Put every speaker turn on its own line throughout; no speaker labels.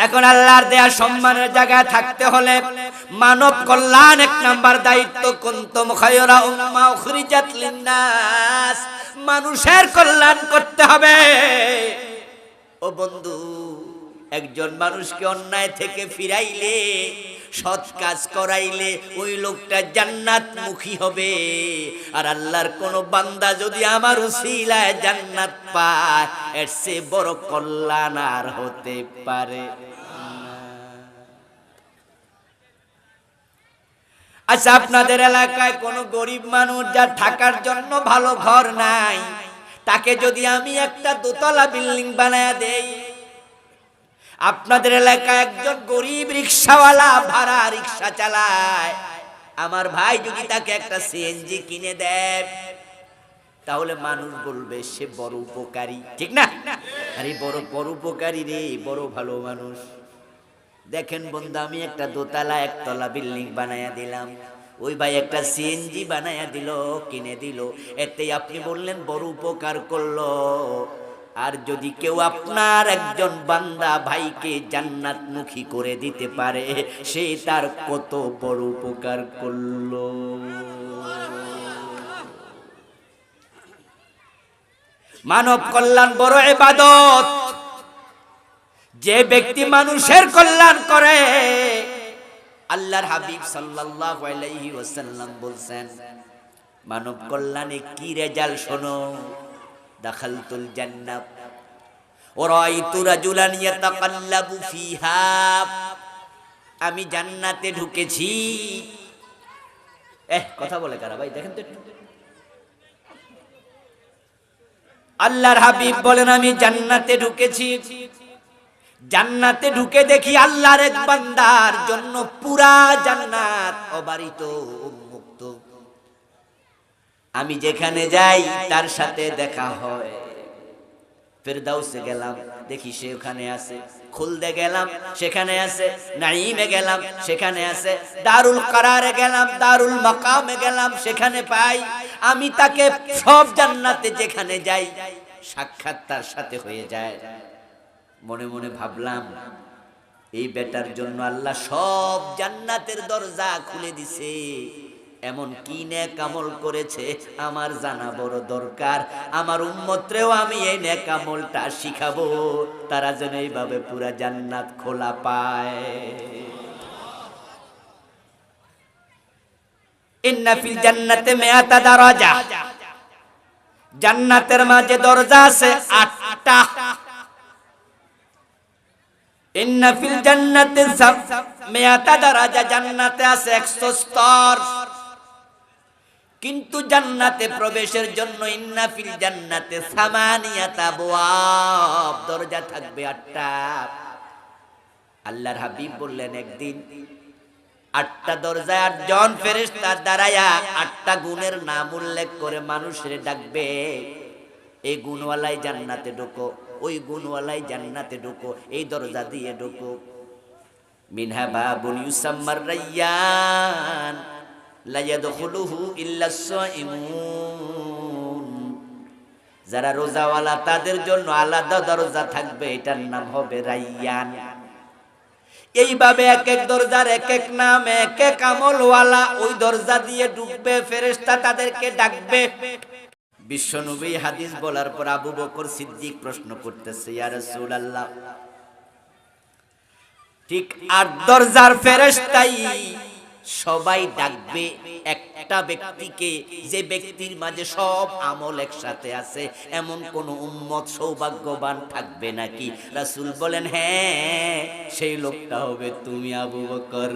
এখন আল্লাহর দেয়া সম্মানের জায়গায় থাকতে হলে মানব কল্যাণ এক নাম্বার দায়িত্ব। কুনতুম খায়রা উম্মাহ উখরিজাত লিন্নাস, মানুষের কল্যাণ করতে হবে। ও বন্ধু, একজন মানুষকে অন্যায় থেকে ফিরাইলে, সৎ কাজ করাইলে ওই লোকটা জান্নাতমুখী হবে। আর আল্লাহর কোন বান্দা যদি আমার উসিলায় জান্নাত পায়, এর চেয়ে বড় কল্যাণ আর হতে পারে না। আচ্ছা, আপনাদের এলাকায় কোনো গরিব মানুষ যার থাকার জন্য ভালো ঘর নাই, তাকে যদি আমি একটা দোতলা বিল্ডিং বানায়া দেই, আপনাদের এলাকায় একজন গরিব রিকশাওয়ালা ভাড়া রিকশা চালায়, আমার ভাই যদি তাকে একটা সিএনজি কিনে দেয়, তাহলে মানুষ বলবে সে বড় উপকারী, ঠিক না? আরে বড় উপকারী রে, বড় ভালো মানুষ। দেখেন বন্ধু, আমি একটা দোতলা একতলা বিল্ডিং বানায়া দিলাম, ওই ভাই একটা সিএনজি বানায়া দিল, কিনে দিল, এতে আপনি বললেন বড় উপকার করলো। আর যদি কেউ আপনার একজন বান্দা ভাইকে জান্নাতমুখী করে দিতে পারে, সে তার কত বড় উপকার করলো। মানব কল্যাণ বড় ইবাদত। যে ব্যক্তি মানুষের কল্যাণ করে, আল্লাহর হাবিব সাল্লাল্লাহু আলাইহি ওয়াসাল্লাম বলছেন, মানব কল্যাণে কি রেজাল্ট শোনো। দাখালতুল জান্নাহ ওয়া রাআইতু রাজুলান ইয়াতাকাল্লাবু ফিহা, আমি জান্নাতে ঢুকেছি। কথা বলে কারা ভাই, দেখেন তো একটু। আল্লাহর হাবিব বলেন, আমি জান্নাতে ঢুকেছি, জান্নাতে ঢুকে দেখি আল্লাহর এক বান্দার জন্য পুরা জান্নাত অবারিত, উন্মুক্ত। আমি যেখানে যাই তার সাথে দেখা হয়। ফেরদাউসে গেলাম, দেখি সে ওখানে আছে। খুলদে গেলাম, সেখানে আছে। নাঈমে গেলাম, সেখানে আছে। দারুল করারে গেলাম, দারুল মাকামে গেলাম, সেখানে পাই। আমি তাকে সব জান্নাতে যেখানে যাই সাক্ষাৎ তার সাথে হয়ে যায়। মনে মনে ভাবলাম, এই বেটার জন্য আল্লাহ সব জান্নাতের দরজা খুলে দিছে। এমন কি নেক আমল করেছে আমার জানা বড় দরকার। আমার উম্মতরেও আমি এই নেক আমলটা শিখাবো, তারা যেন এইভাবে পুরা জান্নাত খোলা পায়। ইন্না ফিল জান্নাতে মিআতা দারাজা, জান্নাতের মাঝে দরজা আছে 8টা। ইন্না ফিল জান্নাতি মিআতা দারাজা, জান্নাতে আছে 100 স্তর। কিন্তু জান্নাতে প্রবেশের জন্য ইন্না ফিল জান্নাতে সামানিয়াতা আবওয়াব, দরজা থাকবে 8টা। আল্লাহর হাবিব বললেন, একদিন 8টা দরজায় 8 জন ফেরেশতা দাঁড়ায়া 8টা গুণের নাম উল্লেখ করে মানুষের ডাকবে, এই গুণওয়ালাই জান্নাতে ঢোকো, ওই গুণওয়ালাই জান্নাতে ঢোকো, এই দরজা দিয়ে ঢোকো। মিনহা বাবুন ইউসাম্মার রায়্যান লা ইয়াদখুলুহু ইল্লা সাইমুন, যারা রোজাওয়ালা তাদের জন্য আলাদা দরজা থাকবে, এটার নাম হবে রায়্যান। এইভাবে এক এক দরজার এক এক নাম, এক এক আমলওয়ালা ওই দরজা দিয়ে ঢুকবে, ফেরেশতা তাদেরকে ডাকবে। বিশ্বনবী হাদিস বলার পর আবু বকর সিদ্দিক প্রশ্ন করতেছে, ইয়া রাসূলুল্লাহ, ঠিক 8 দরজার ফেরেশতাই সবাই ডাকবে একটা ব্যক্তিকে, যে ব্যক্তির মাঝে সব আমল একসাথে আছে, এমন কোন উম্মত সৌভাগ্যবান থাকবে নাকি? রাসূল বলেন, হ্যাঁ, সেই লোকটা হবে তুমি আবু বকর।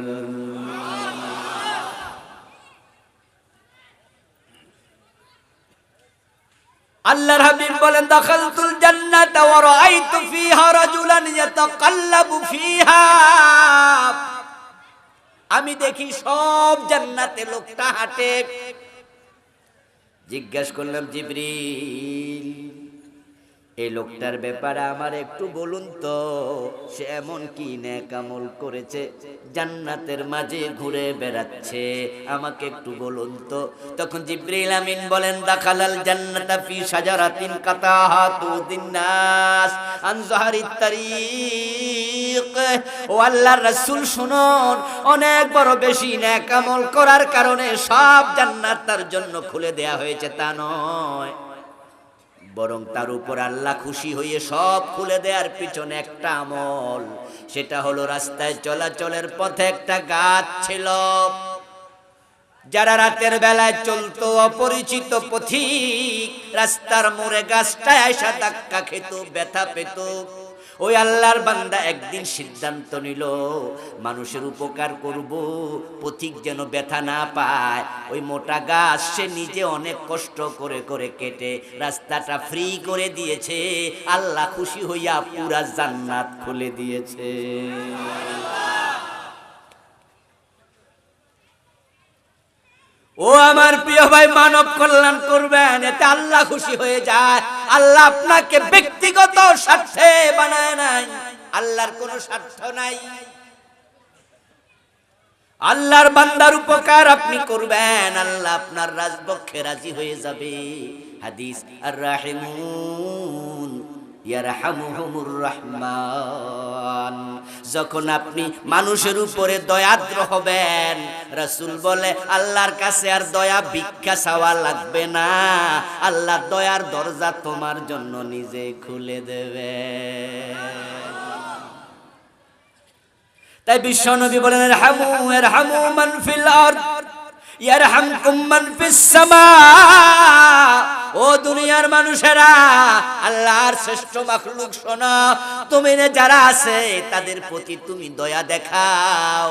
আল্লাহর হাবিব বলেন, দাখালতুল জান্নাতা ওয়া রাআইতু ফিহা রাজুলান ইয়াতাকাল্লাবু ফিহা, আমি দেখি সব জান্নাতে লোকটা হাঁটে। জিজ্ঞাসা করলাম, জিবরিল, এই লোকটার ব্যাপারে আমার একটু বলুন তো, সে এমন কি নেক আমল করেছে জান্নাতের মাঝে ঘুরে বেড়াচ্ছে, আমাকে একটু বলুন তো। তখন জিবরিল আমিন বলেন, দাখালাল জান্নাতা ফি শাজারাতিন কাতাহা তুদিন নাস আন যাহারিত তারিক, সিদ্দিক, ও আল্লাহর রাসূল শুনুন, অনেক বড় বেশি নেক আমল করার কারণে সব জান্নাত তার জন্য খুলে দেয়া হয়েছে তা নয়, বরং তার উপর আল্লাহ খুশি হয়ে সব খুলে দেওয়ার পিছনে একটা আমল, সেটা হলো রাস্তায় চলাচলের পথে একটা গাছ ছিল। যারা রাতের বেলায় চলতো, অপরিচিত পথিক রাস্তার মোড়ে গাছটায় আয়সা ধাক্কা খেত, ব্যথা পেত, ওই আল্লাহর বান্দা একদিন সিদ্ধান্ত নিল মানুষের উপকার করব, পথিক যেন ব্যথা না পায়। ওই মোটা গাছ সে নিজে অনেক কষ্ট করে করে কেটে রাস্তাটা ফ্রি করে দিয়েছে। আল্লাহ খুশি হইয়া পুরা জান্নাত খুলে দিয়েছে। ও আমার প্রিয় ভাই, মানব কল্যাণ করবেন, এতে আল্লাহ খুশি হয়ে যায়। আল্লাহ আপনাকে ব্যক্তিগত স্বার্থে বানায় নাই, আল্লাহর কোনো স্বার্থ নাই। আল্লাহর বান্দার উপকার আপনি করবেন, আল্লাহ আপনার রাজপক্ষে রাজি হয়ে যাবে। হাদিস, আর রাহিমুন ইয়ারহামুহুমুর রহমান, যখন আপনি মানুষের উপরে দয়াদ্র হবেন, রাসূল বলে আল্লাহর কাছে আর দয়া ভিক্ষা চাওয়া লাগবে না, আল্লাহ দয়ার দরজা তোমার জন্য নিজে খুলে দেবে। তাই বিশ্বনবী বলেন, ইরহামু মান ফিল আরদ ইয়ারহামকুম মান ফিস সামা। ও দুনিয়ার মানুষেরা, আল্লাহর শ্রেষ্ঠ মাখলুক শোনো, তুমি যারা আছে তাদের প্রতি তুমি দয়া দেখাও,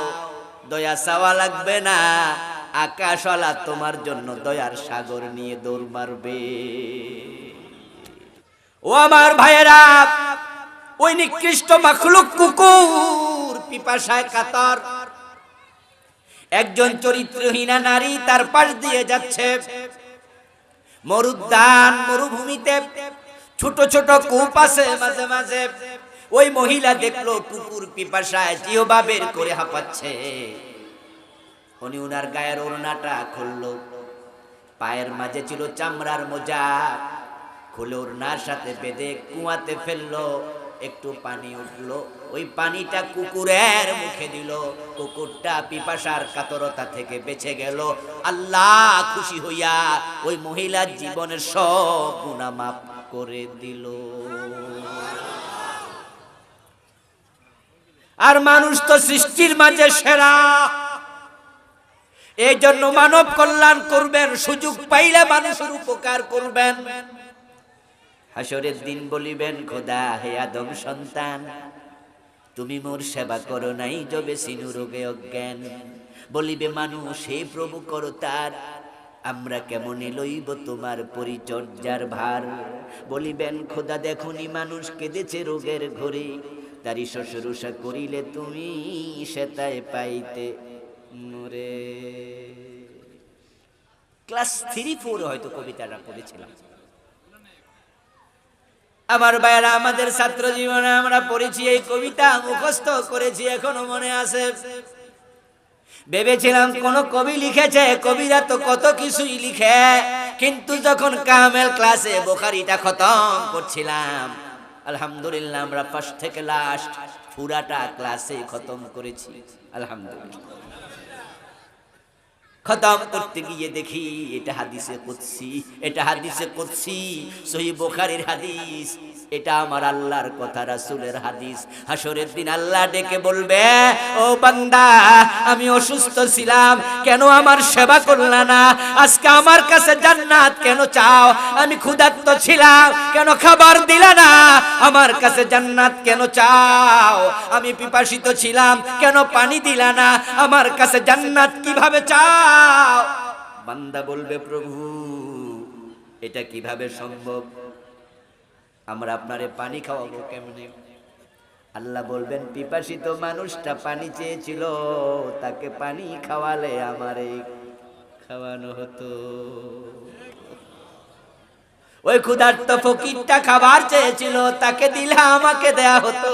দয়া চাওয়া লাগবে না, আকাশওয়ালা তোমার জন্য দয়ার সাগর নিয়ে দৌড় মারবে। ও আমার ভাইয়েরা, ওই নিকৃষ্ট মাখলুক কুকুর পিপাসায় কাতর, একজন চরিত্রহীনা নারী তার পাশ দিয়ে যাচ্ছে, মরুদ্যান মরুভূমিতে ছোট ছোট কূপ আছে মাঝে মাঝে। ওই মহিলা দেখলো কুকুর পিপাসায় জিহ্বা বের করে হাঁপাচ্ছে, উনি উনার গায়ের ওড়নাটা খুললো, পায়ের মাঝে ছিল চামড়ার মোজা, খুলে ওড়নার সাথে বেঁধে কুয়াতে ফেললো, একটু পানি উঠলো, ওই পানিটা কুকুরের মুখে দিল, কুকুরটা পিপাসার কাতরতা থেকে বেঁচে গেল। আল্লাহ খুশি হইয়া ওই মহিলার জীবনের সব গুনাহ মাফ করে দিল। আর মানুষ তো সৃষ্টির মাঝে সেরা, এই জন্য মানব কল্যাণ করবেন, সুযোগ পাইলে মানুষের উপকার করবেন। হাসরের দিন বলিবেন, খোদা হে আদম সন্তান, তুমি মোর সেবা করো নাই যবে সিনু রোগে অজ্ঞান। বলিবে মানুষ, হে প্রভু করো তার, আমরা কেমনে লইব তোমার পরিচর্যার ভার। বলিবেন, খোদা দেখুনি মানুষ কেঁদেছে রোগের ঘরে, তারি শুশ্রূষা করিলে তুমি সেতায় পাইতে মোরে। ক্লাস 3-4 হয়তো কবিতাটা পড়েছিলাম। আমার ভাইয়েরা, আমাদের ছাত্র জীবনে আমরা পড়েছি এই কবিতা, মুখস্থ করেছি, এখনো মনে আছে। ভেবেছিলাম কোন কবি লিখেছে, কবিরা তো কত কিছুই লিখে, কিন্তু যখন কামেল ক্লাসে বুখারীটা খতম করছিলাম, আলহামদুলিল্লাহ আমরা ফার্স্ট থেকে লাস্ট পুরাটা ক্লাসে খতম করেছি, আলহামদুলিল্লাহ। খতম করতে গিয়ে দেখি এটা হাদিসে কুদসি, এটা হাদিসে কুদসি, সহিহ বুখারীর হাদিস, এটা আমার আল্লাহর কথা, রাসূলের হাদিস। হাসরের দিন আল্লাহ ডেকে বলবে, ও বান্দা, আমি অসুস্থ ছিলাম, কেন আমার সেবা করলা না? আজকে আমার কাছে জান্নাত কেন চাও? আমি ক্ষুধার্ত ছিলাম, কেন খাবার দিলা না? আমার কাছে জান্নাত কেন চাও? আমি পিপাসিত ছিলাম, কেন পানি দিলা না? আমার কাছে জান্নাত কিভাবে চাও? বান্দা বলবে, প্রভু এটা কিভাবে সম্ভব? আমরা আপনারে পানি খাওয়াবো কেমনে? আল্লাহ বলবেন, পিপাসিত মানুষটা পানি চেয়েছিল, তাকে পানি খাওয়ালে আমারে খাওয়ানো হতো। ওই ক্ষুধার্ত ফকিরটা খাবার চেয়েছিল, তাকে দিলে আমাকে দেয়া হতো।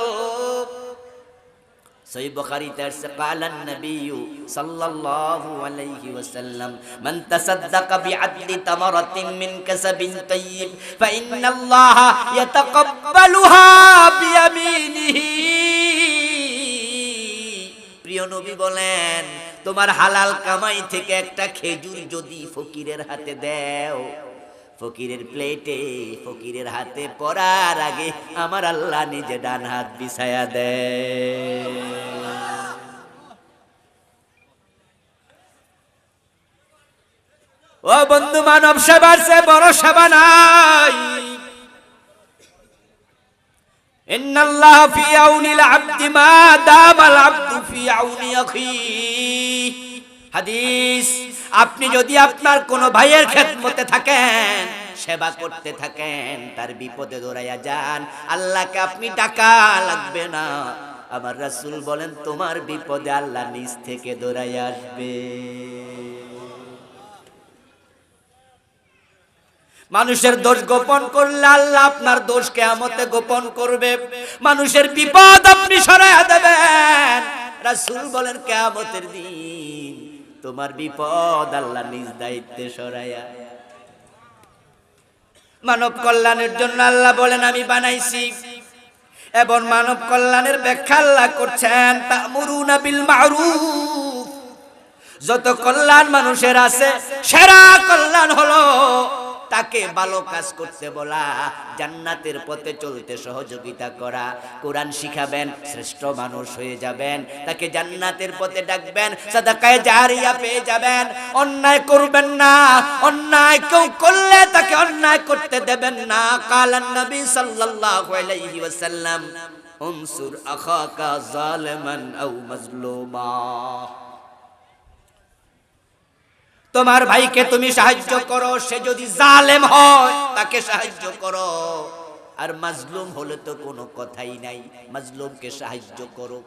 সহিহ বুখারীতে আছে, ক্বালান নবিয়্যু সাল্লাল্লাহু আলাইহি ওয়াসাল্লাম, মান তাসাদদাকা বিআদলি তামারাতিন মিন কাসাবিন তাইয়্যিব ফাইন্নাল্লাহা ইয়াতাকাব্বালুহা বিয়ামিনিহি। প্রিয় নবী বলেন, তোমার হালাল কামাই থেকে একটা খেজুর যদি ফকিরের হাতে দাও, ফকিরের প্লেটে ফকিরের হাতে পড়ার আগে আমার আল্লাহ নিজে ডান হাত বিছায়া দেয়। ও বন্ধু, মানব সেবার চেয়ে বড় সেবা নাই। ইন্নাল্লাহ ফি আউনিল আবদি মা দামাল আবদু ফি আউনি আখিহি। হাদিস, আপনি যদি আপনার কোন ভাইয়ের খেদমতে থাকেন, সেবা করতে থাকেন, তার বিপদে দৌড়াইয়া যান, আল্লাহকে আপনি ডাকা লাগবে না। আমার রাসূল বলেন, তোমার বিপদে আল্লাহ নিজ থেকে দৌড়াইয়া আসবে। মানুষের দোষ গোপন করলে আল্লাহ আপনার দোষ কিয়ামতে গোপন করবে। মানুষের বিপদ আপনি সরাইয়া দেবেন, রাসূল বলেন কিয়ামতের দিন তোমার বিপদ আল্লাহ নিজ দায়িত্বে সরাইয়া। মানব কল্যাণের জন্য আল্লাহ বলেন আমি বানাইছি, এবং মানব কল্যাণের ব্যাখ্যা আল্লাহ করছেন তা'মুরুনা বিল মা'রুফ। যত কল্যাণ মানুষের আছে, সেরা কল্যাণ হলো তাকে ভালো কাজ করতে বলা, জান্নাতের পথে চলতে সহযোগিতা করা। কোরআন শিখাবেন, শ্রেষ্ঠ মানুষ হয়ে যাবেন, তাকে জান্নাতের পথে ডাকবেন, সাদাকায়ে জারিয়া পেয়ে যাবেন। অন্যায় করবেন না, অন্যায় কেউ করলে তাকে অন্যায় করতে দেবেন না। কালান নবী সাল্লাল্লাহু আলাইহি ওয়াসাল্লাম, উনসুর আখাকা যালিমান আও মাজলুমা। তোমার ভাইকে তুমি সাহায্য করো, সে যদি জালেম হয় তাকে সাহায্য করো, আর মাজলুম হলে তো কোনো কথাই নাই, মাজলুমকে সাহায্য করো।